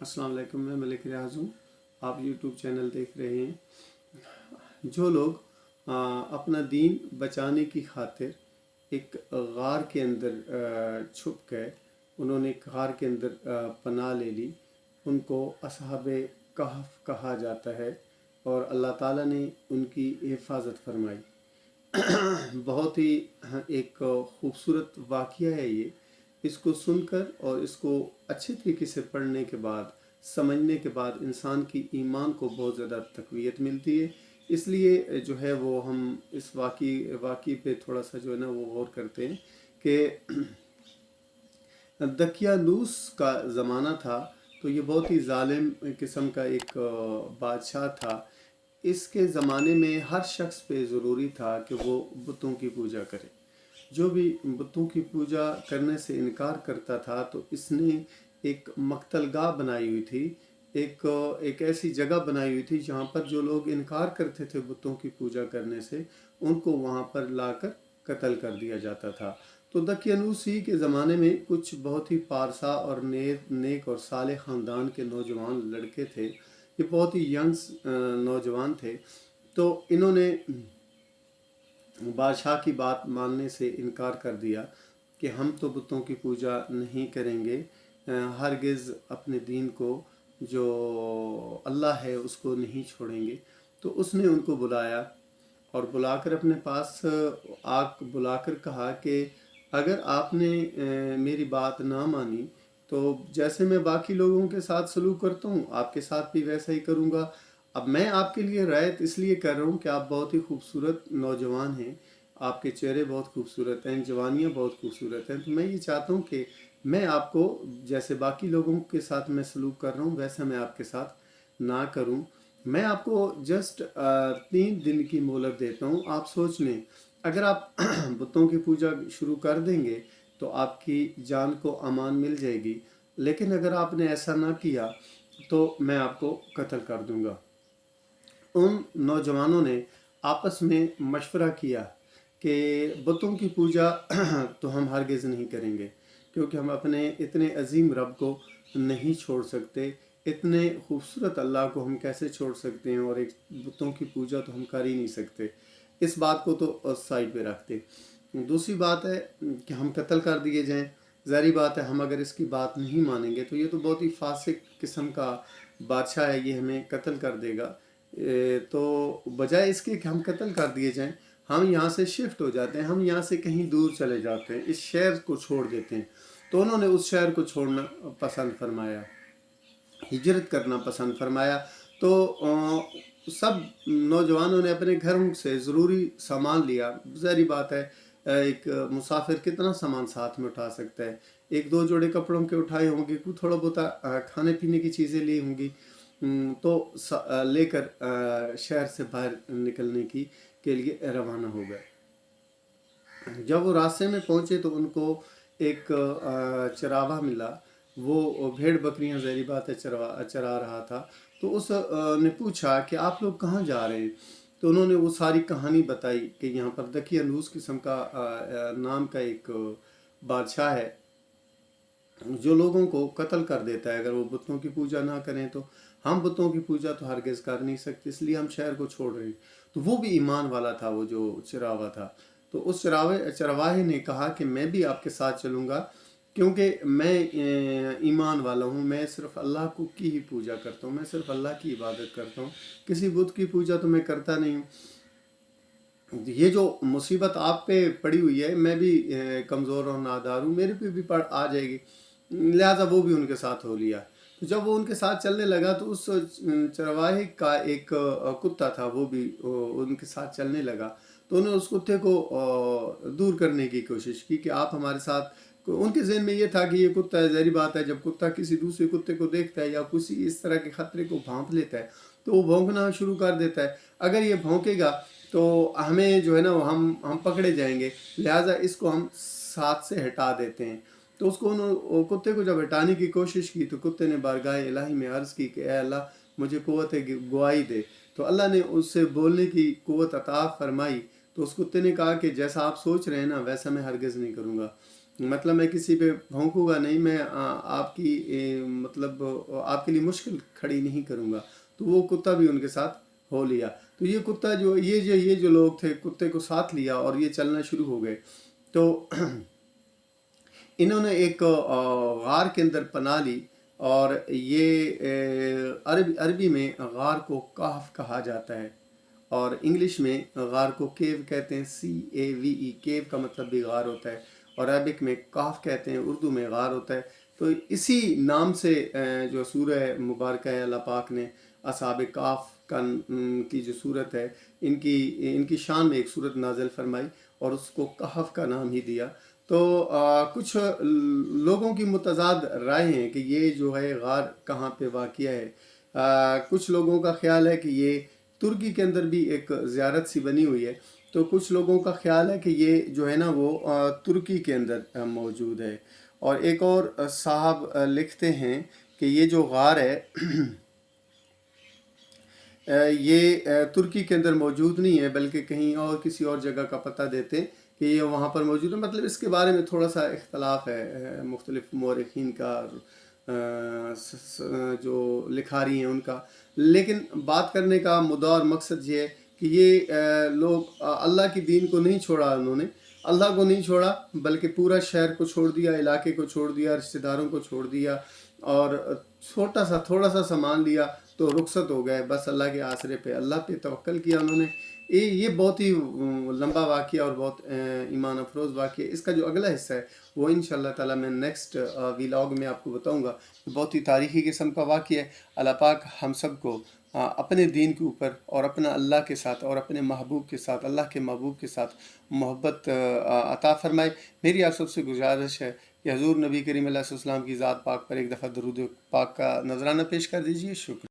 अस्सलाम वालेकुम, मैं मलिक रियाज हूँ। आप यूट्यूब चैनल देख रहे हैं। जो लोग अपना दीन बचाने की खातिर एक गार के अंदर छुप गए, उन्होंने एक गार के अंदर पनाह ले ली, उनको असहाबे कहफ कहा जाता है और अल्लाह ताला ने उनकी हिफाजत फरमाई। बहुत ही एक खूबसूरत वाक़या है ये। इसको सुनकर और इसको अच्छे तरीके से पढ़ने के बाद, समझने के बाद इंसान की ईमान को बहुत ज़्यादा तक़वियत मिलती है। इसलिए जो है वो हम इस वाक़ई पे थोड़ा सा जो है ना वो गौर करते हैं कि दकियानूस का ज़माना था, तो ये बहुत ही ज़ालिम किस्म का एक बादशाह था। इसके ज़माने में हर शख्स पे ज़रूरी था कि वो बुतों की पूजा करे। जो भी बुतों की पूजा करने से इनकार करता था तो इसने एक मक्तलगाह बनाई हुई थी, एक ऐसी जगह बनाई हुई थी जहाँ पर जो लोग इनकार करते थे बुतों की पूजा करने से, उनको वहाँ पर लाकर कत्ल कर दिया जाता था। तो दकियानूसी के ज़माने में कुछ बहुत ही पारसा और नेक और साले ख़ानदान के नौजवान लड़के थे। ये बहुत ही यंग्स नौजवान थे। तो इन्होंने बादशाह की बात मानने से इनकार कर दिया कि हम तो बुतों की पूजा नहीं करेंगे, हरगिज़ अपने दीन को जो अल्लाह है उसको नहीं छोड़ेंगे। तो उसने उनको बुलाया और बुलाकर अपने पास बुलाकर कहा कि अगर आपने मेरी बात ना मानी तो जैसे मैं बाकी लोगों के साथ सलूक करता हूँ आपके साथ भी वैसा ही करूँगा। अब मैं आपके लिए रायत इसलिए कर रहा हूँ कि आप बहुत ही खूबसूरत नौजवान हैं, आपके चेहरे बहुत खूबसूरत हैं, जवानियाँ बहुत खूबसूरत हैं। तो मैं ये चाहता हूँ कि मैं आपको जैसे बाकी लोगों के साथ मैं सलूक कर रहा हूँ वैसा मैं आपके साथ ना करूँ। मैं आपको जस्ट 3 दिन की मोहलत देता हूँ। आप सोच लें, अगर आप बुतों की पूजा शुरू कर देंगे तो आपकी जान को अमान मिल जाएगी, लेकिन अगर आपने ऐसा ना किया तो मैं आपको कत्ल कर दूंगा। उन नौजवानों ने आपस में मशवरा किया कि बुतों की पूजा तो हम हरगिज़ नहीं करेंगे, क्योंकि हम अपने इतने अजीम रब को नहीं छोड़ सकते। इतने खूबसूरत अल्लाह को हम कैसे छोड़ सकते हैं, और एक बुतों की पूजा तो हम कर ही नहीं सकते। इस बात को तो साइड पे रखते। दूसरी बात है कि हम कत्ल कर दिए जाएं। ज़ाहिर बात है हम अगर इसकी बात नहीं मानेंगे तो ये तो बहुत ही फासिक किस्म का बादशाह है, ये हमें कत्ल कर देगा। तो बजाय इसके कि हम कत्ल कर दिए जाएं, हम यहाँ से शिफ्ट हो जाते हैं, हम यहाँ से कहीं दूर चले जाते हैं, इस शहर को छोड़ देते हैं। तो उन्होंने उस शहर को छोड़ना पसंद फरमाया, हिजरत करना पसंद फरमाया। तो सब नौजवानों ने अपने घरों से ज़रूरी सामान लिया। ज़ाहिर बात है एक मुसाफिर कितना सामान साथ में उठा सकता है। 1-2 जोड़े कपड़ों के उठाए होंगे, कुछ थोड़ा बहुत खाने पीने की चीज़ें ली होंगी। तो लेकर शहर से बाहर निकलने के लिए रवाना हो गए। जब वो रास्ते में पहुँचे तो उनको एक चरावा मिला। वो भेड़ बकरियां ज़ाहिर बात है चरा रहा था। तो उस ने पूछा कि आप लोग कहाँ जा रहे हैं। तो उन्होंने वो सारी कहानी बताई कि यहाँ पर दकियानूस किस्म का नाम का एक बादशाह है जो लोगों को कत्ल कर देता है अगर वो बुतों की पूजा ना करें। तो हम बुतों की पूजा तो हरगिज़ कर नहीं सकते, इसलिए हम शहर को छोड़ रहे हैं। तो वो भी ईमान वाला था, वो जो चरावा था। तो उस चरवाहे ने कहा कि मैं भी आपके साथ चलूँगा, क्योंकि मैं ईमान वाला हूँ, मैं सिर्फ अल्लाह की ही पूजा करता हूँ, मैं सिर्फ अल्लाह की इबादत करता हूँ, किसी बुत की पूजा तो मैं करता नहीं हूँ। ये जो मुसीबत आप पे पड़ी हुई है, मैं भी कमज़ोर और नादार हूँ, मेरे पे भी पड़ आ जाएगी। लिहाजा वो भी उनके साथ हो लिया। तो जब वो उनके साथ चलने लगा तो उस चरवाहे का एक कुत्ता था, वो भी उनके साथ चलने लगा। तो उन्होंने उस कुत्ते को दूर करने की कोशिश की कि आप हमारे साथ। उनके ज़हन में ये था कि ये कुत्ता है, ज़ाहिर बात है जब कुत्ता किसी दूसरे कुत्ते को देखता है या किसी इस तरह के ख़तरे को भांप लेता है तो वो भौंकना शुरू कर देता है। अगर ये भौंकेगा तो हमें जो है ना हम पकड़े जाएंगे, लिहाजा इसको हम साथ से हटा देते हैं। तो उसको कुत्ते को जब हटाने की कोशिश की तो कुत्ते ने बारगाह इलाही में अर्ज़ की कि ए अल्लाह मुझे क़ुव्वत गवाही दे। तो अल्लाह ने उससे बोलने की क़ुव्वत अता फरमाई। तो उस कुत्ते ने कहा कि जैसा आप सोच रहे हैं ना वैसा मैं हरगिज़ नहीं करूँगा। مطلب میں کسی پہ بھونکوں گا نہیں، میں آپ کی مطلب آپ کے لیے مشکل کھڑی نہیں کروں گا۔ تو وہ کتا بھی ان کے ساتھ ہو لیا۔ تو یہ کتا یہ جو لوگ تھے کتے کو ساتھ لیا اور یہ چلنا شروع ہو گئے۔ تو انہوں نے ایک غار کے اندر پناہ لی، اور یہ عربی میں غار کو کہف کہا جاتا ہے، اور انگلش میں غار کو کیو کہتے ہیں، CAVE، کیو کا مطلب بھی غار ہوتا ہے، اور عربک میں کہف کہتے ہیں، اردو میں غار ہوتا ہے۔ تو اسی نام سے جو سورہ مبارکہ ہے، اللہ پاک نے اصحاب کہف کی جو صورت ہے، ان کی شان میں ایک صورت نازل فرمائی اور اس کو کہف کا نام ہی دیا۔ تو کچھ لوگوں کی متضاد رائے ہیں کہ یہ جو ہے غار کہاں پہ واقع ہے۔ کچھ لوگوں کا خیال ہے کہ یہ ترکی کے اندر بھی ایک زیارت سی بنی ہوئی ہے، تو کچھ لوگوں کا خیال ہے کہ یہ جو ہے نا وہ ترکی کے اندر موجود ہے۔ اور ایک اور صاحب لکھتے ہیں کہ یہ جو غار ہے یہ ترکی کے اندر موجود نہیں ہے، بلکہ کہیں اور کسی اور جگہ کا پتہ دیتے کہ یہ وہاں پر موجود ہے۔ مطلب اس کے بارے میں تھوڑا سا اختلاف ہے مختلف مورخین کا، جو لکھاری ہیں ان کا، لیکن بات کرنے کا مدعا اور مقصد یہ ہے کہ یہ لوگ اللہ کی دین کو نہیں چھوڑا، انہوں نے اللہ کو نہیں چھوڑا بلکہ پورا شہر کو چھوڑ دیا، علاقے کو چھوڑ دیا، رشتہ داروں کو چھوڑ دیا، اور تھوڑا سا سامان لیا تو رخصت ہو گئے، بس اللہ کے آسرے پہ، اللہ پہ توکل کیا انہوں نے۔ یہ بہت ہی لمبا واقعہ اور بہت ایمان افروز واقعہ ہے۔ اس کا جو اگلا حصہ ہے وہ انشاءاللہ تعالیٰ میں نیکسٹ ویلاگ میں آپ کو بتاؤں گا۔ بہت ہی تاریخی قسم کا واقعہ ہے۔ اللہ پاک ہم سب کو اپنے دین کے اوپر اور اپنا اللہ کے ساتھ اور اپنے محبوب کے ساتھ، اللہ کے محبوب کے ساتھ محبت عطا فرمائے۔ میری آپ سب سے گزارش ہے کہ حضور نبی کریم علیہ السلام کی ذات پاک پر ایک دفعہ درود پاک کا نذرانہ پیش کر دیجیے۔ شکریہ۔